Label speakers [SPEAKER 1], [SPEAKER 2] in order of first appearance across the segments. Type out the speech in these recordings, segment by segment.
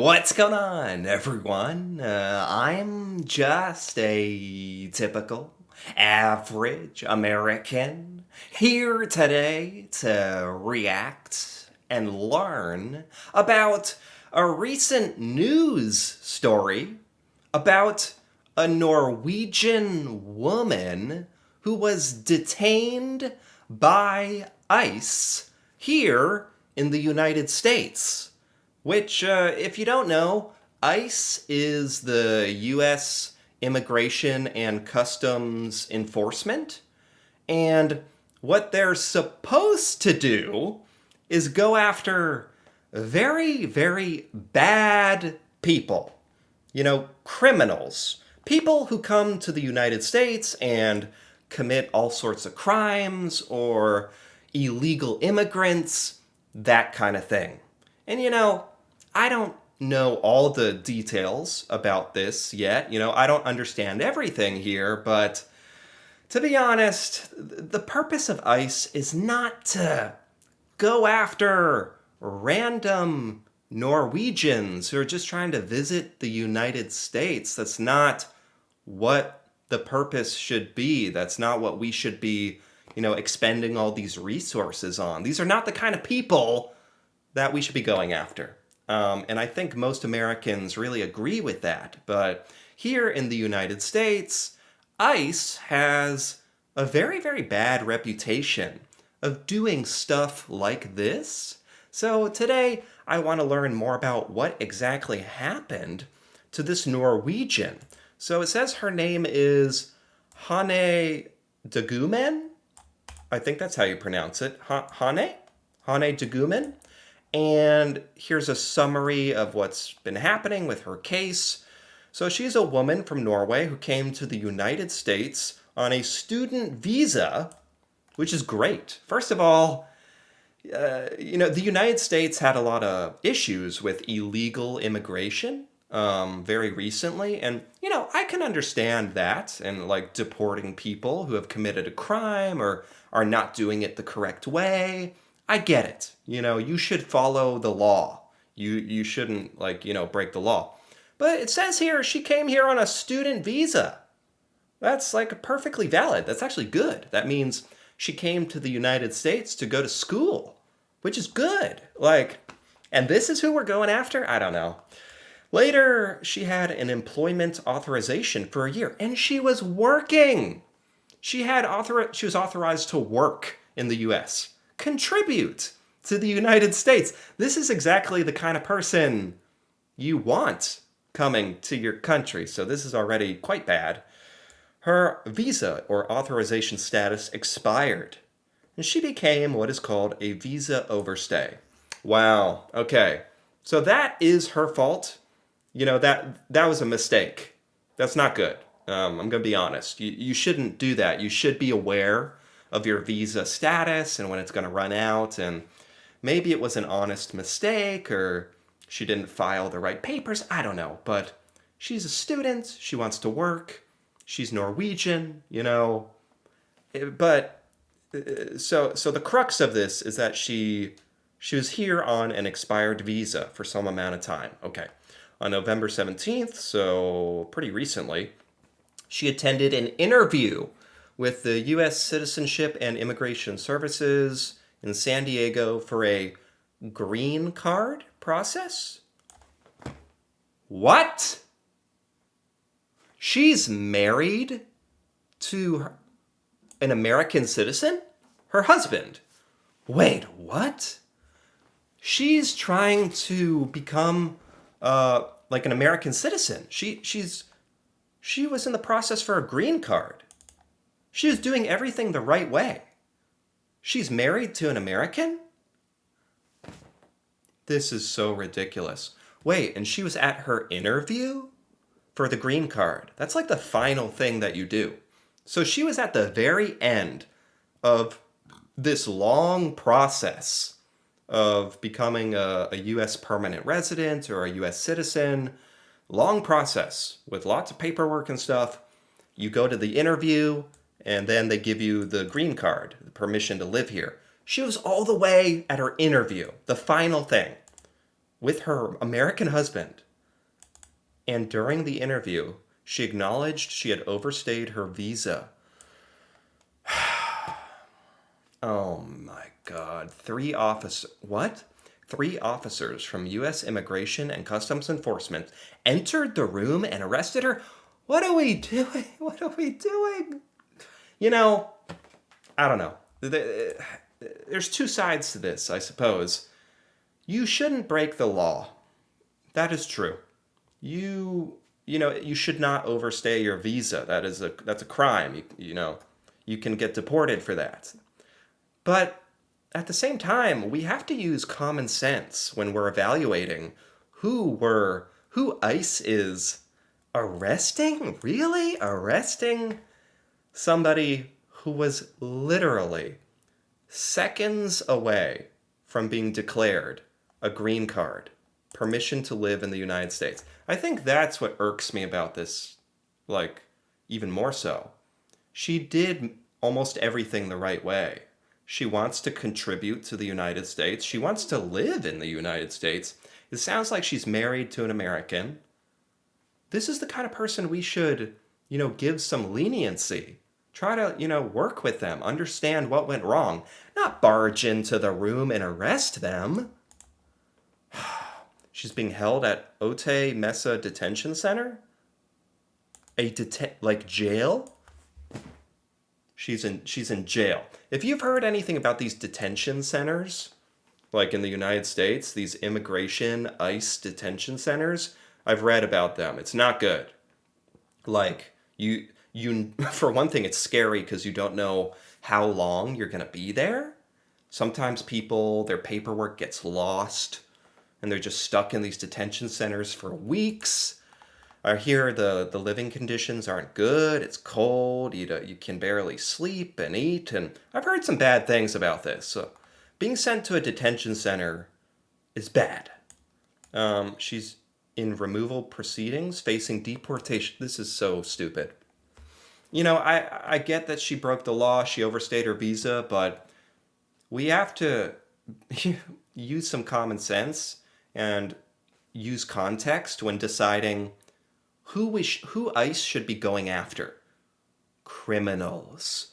[SPEAKER 1] What's going on, everyone? I'm just a typical, average American here today to react and learn about a recent news story about a Norwegian woman who was detained by ICE here in the United States. Which, if you don't know, ICE is the U.S. Immigration and Customs Enforcement. And what they're supposed to do is go after very, very bad people. Criminals. People who come to the United States and commit all sorts of crimes or illegal immigrants, that kind of thing. And I don't know all the details about this yet. I don't understand everything here, but to be honest, the purpose of ICE is not to go after random Norwegians who are just trying to visit the United States. That's not what the purpose should be. That's not what we should be, expending all these resources on. These are not the kind of people that we should be going after. And I think most Americans really agree with that. But here in the United States, ICE has a very, very bad reputation of doing stuff like this. So today, I want to learn more about what exactly happened to this Norwegian. So it says her name is Hanne Degumen. I think that's how you pronounce it. Hanne Degumen. And here's a summary of what's been happening with her case. So she's a woman from Norway who came to the United States on a student visa, which is great. First of all, the United States had a lot of issues with illegal immigration very recently. And, I can understand that and deporting people who have committed a crime or are not doing it the correct way. I get it. You should follow the law. You shouldn't break the law. But it says here she came here on a student visa. That's perfectly valid. That's actually good. That means she came to the United States to go to school, which is good. And this is who we're going after? I don't know. Later, she had an employment authorization for a year, and she was working. She was authorized to work in the U.S. Contribute to the United States. This is exactly the kind of person you want coming to your country. So this is already quite bad. Her visa or authorization status expired, and she became what is called a visa overstay. Wow. Okay. So that is her fault. That was a mistake. That's not good. I'm going to be honest. You shouldn't do that. You should be aware of your visa status and when it's going to run out. And maybe it was an honest mistake or she didn't file the right papers. I don't know. But she's a student. She wants to work. She's Norwegian, But so the crux of this is that she was here on an expired visa for some amount of time. Okay. On November 17th, so pretty recently, she attended an interview with the U.S. Citizenship and Immigration Services in San Diego for a green card process? What? She's married to an American citizen? Her husband. Wait, what? She's trying to become an American citizen. She was in the process for a green card. She was doing everything the right way. She's married to an American? This is so ridiculous. Wait, and she was at her interview for the green card. That's the final thing that you do. So she was at the very end of this long process of becoming a U.S. permanent resident or a U.S. citizen. Long process with lots of paperwork and stuff. You go to the interview, and then they give you the green card, the permission to live here. She was all the way at her interview, the final thing. with her American husband. And during the interview, she acknowledged she had overstayed her visa. Oh my God. What? 3 officers from U.S. Immigration and Customs Enforcement entered the room and arrested her. What are we doing? What are we doing? You know, I don't know. There's two sides to this, I suppose. You shouldn't break the law. That is true. You should not overstay your visa. That's a crime. You can get deported for that. But at the same time, we have to use common sense when we're evaluating who ICE is arresting? Really? Arresting somebody who was literally seconds away from being declared a green card, permission to live in the United States. I think that's what irks me about this, like, even more so. She did almost everything the right way. She wants to contribute to the United States. She wants to live in the United States. It sounds like she's married to an American. This is the kind of person we should, give some leniency. Try to, work with them, understand what went wrong, not barge into the room and arrest them. She's being held at Otay Mesa Detention Center? Jail? She's in jail. If you've heard anything about these detention centers, like in the United States, these immigration ICE detention centers, I've read about them. It's not good. Like you for one thing, it's scary because you don't know how long you're going to be there. Sometimes their paperwork gets lost and they're just stuck in these detention centers for weeks. I hear the living conditions aren't good. It's cold. You can barely sleep and eat. And I've heard some bad things about this. So being sent to a detention center is bad. She's in removal proceedings, facing deportation. This is so stupid. I get that she broke the law. She overstayed her visa, but we have to use some common sense and use context when deciding who ICE should be going after. Criminals,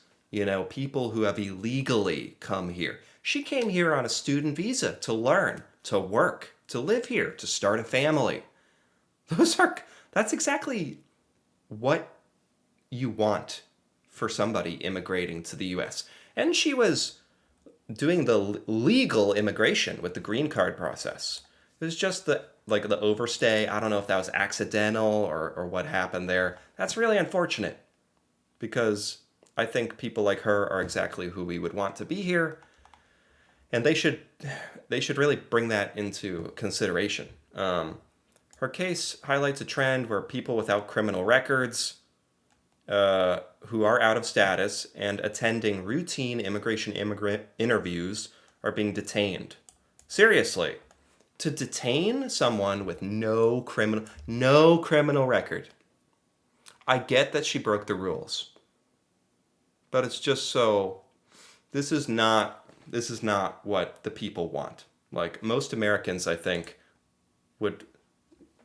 [SPEAKER 1] people who have illegally come here. She came here on a student visa to learn, to work, to live here, to start a family. That's exactly what you want for somebody immigrating to the US. And she was doing the legal immigration with the green card process. It was just the overstay. I don't know if that was accidental or what happened there. That's really unfortunate because I think people like her are exactly who we would want to be here. And they should really bring that into consideration. Her case highlights a trend where people without criminal records who are out of status and attending routine immigrant interviews are being detained. Seriously. To detain someone with no criminal record. I get that she broke the rules. But it's just so this is not what the people want. Like most Americans, I think, would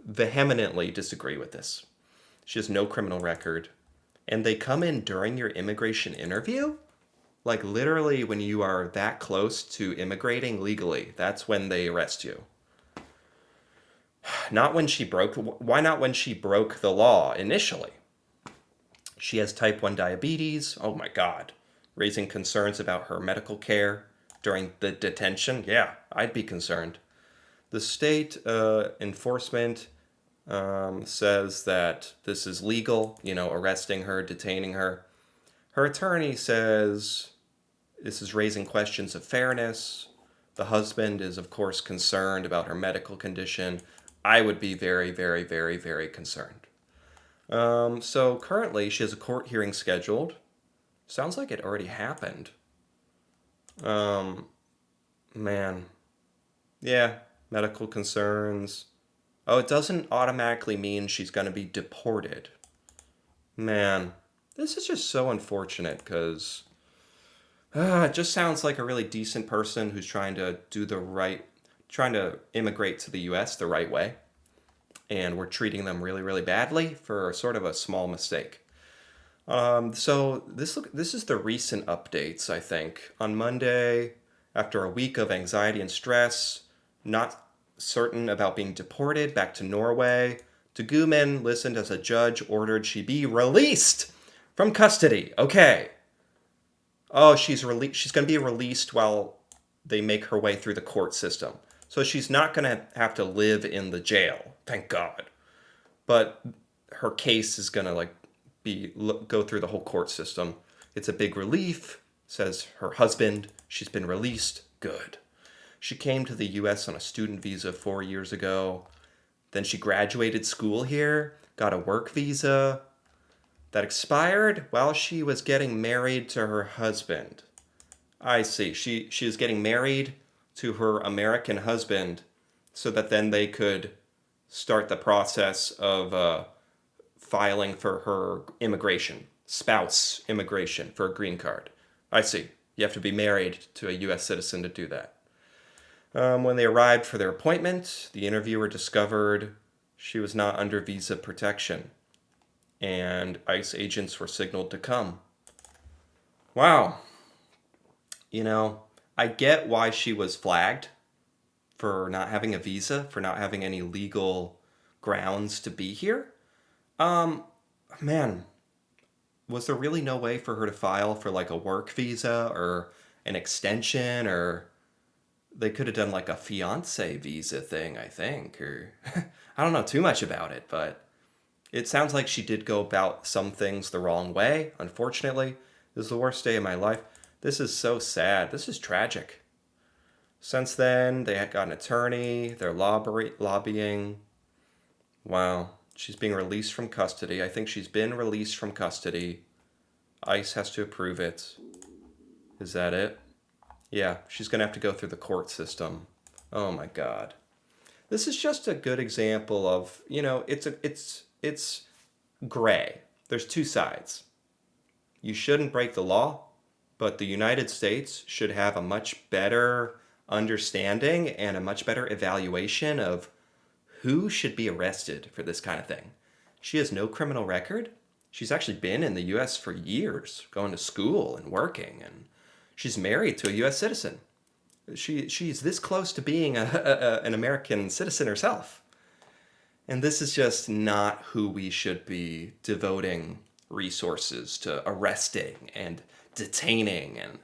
[SPEAKER 1] vehemently disagree with this. She has no criminal record. And they come in during your immigration interview? Like literally when you are that close to immigrating legally, that's when they arrest you. Why not when she broke the law initially? She has type 1 diabetes. Oh my God. Raising concerns about her medical care during the detention. Yeah, I'd be concerned. The state enforcement says that this is legal, arresting her, detaining her. Her attorney says this is raising questions of fairness. The husband is, of course, concerned about her medical condition. I would be very, very, very, very concerned. So currently, she has a court hearing scheduled. Sounds like it already happened. Man. Yeah, medical concerns. Oh, it doesn't automatically mean she's going to be deported. Man, this is just so unfortunate because it just sounds like a really decent person who's trying to trying to immigrate to the US the right way, and we're treating them really, really badly for sort of a small mistake. So this is the recent updates, I think. On Monday, after a week of anxiety and stress, not certain about being deported back to Norway, Tegumen listened as a judge ordered she be released from custody. Okay. Oh, she's going to be released while they make her way through the court system. So she's not going to have to live in the jail. Thank God. But her case is going to go through the whole court system. It's a big relief, says her husband. She's been released. Good. She came to the US on a student visa 4 years ago. Then she graduated school here, got a work visa that expired while she was getting married to her husband. I see. She is getting married to her American husband so that then they could start the process of filing for her immigration, spouse immigration for a green card. I see. You have to be married to a U.S. citizen to do that. When they arrived for their appointment, the interviewer discovered she was not under visa protection, and ICE agents were signaled to come. Wow. You know, I get why she was flagged for not having a visa, for not having any legal grounds to be here. Man, was there really no way for her to file for like a work visa or an extension, or they could have done like a fiance visa thing, I think, or I don't know too much about it, but it sounds like she did go about some things the wrong way. Unfortunately, this is the worst day of my life. This is so sad. This is tragic. Since then, they had got an attorney. They're lobbying. Wow. She's being released from custody. I think she's been released from custody. ICE has to approve it. Is that it? Yeah, she's going to have to go through the court system. Oh my God. This is just a good example of, it's gray. There's two sides. You shouldn't break the law, but the United States should have a much better understanding and a much better evaluation of who should be arrested for this kind of thing. She has no criminal record. She's actually been in the U.S. for years, going to school and working, and she's married to a U.S. citizen. She's this close to being an American citizen herself. And this is just not who we should be devoting resources to arresting and detaining. And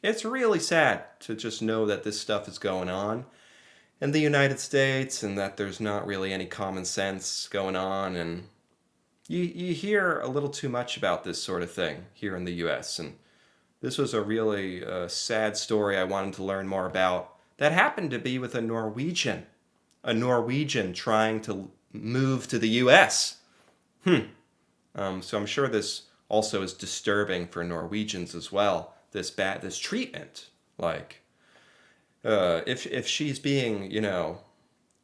[SPEAKER 1] it's really sad to just know that this stuff is going on in the United States and that there's not really any common sense going on. And you hear a little too much about this sort of thing here in the U.S. And this was a really sad story I wanted to learn more about that happened to be with a Norwegian trying to move to the U.S. So I'm sure this also is disturbing for Norwegians as well. This treatment, like if she's being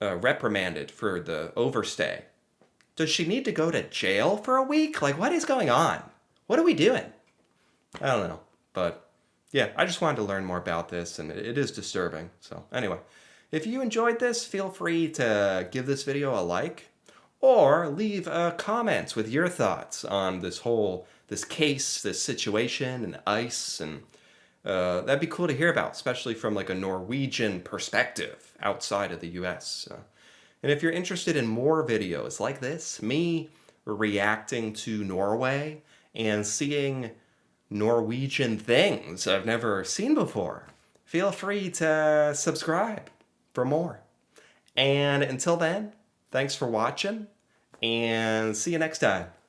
[SPEAKER 1] reprimanded for the overstay, does she need to go to jail for a week? Like, what is going on? What are we doing? I don't know. But yeah, I just wanted to learn more about this, and it is disturbing. So anyway, if you enjoyed this, feel free to give this video a like or leave comments with your thoughts on this case, this situation, and ICE, and that'd be cool to hear about, especially from like a Norwegian perspective outside of the US. And if you're interested in more videos like this, me reacting to Norway and seeing Norwegian things I've never seen before, feel free to subscribe for more. And until then, thanks for watching, and see you next time.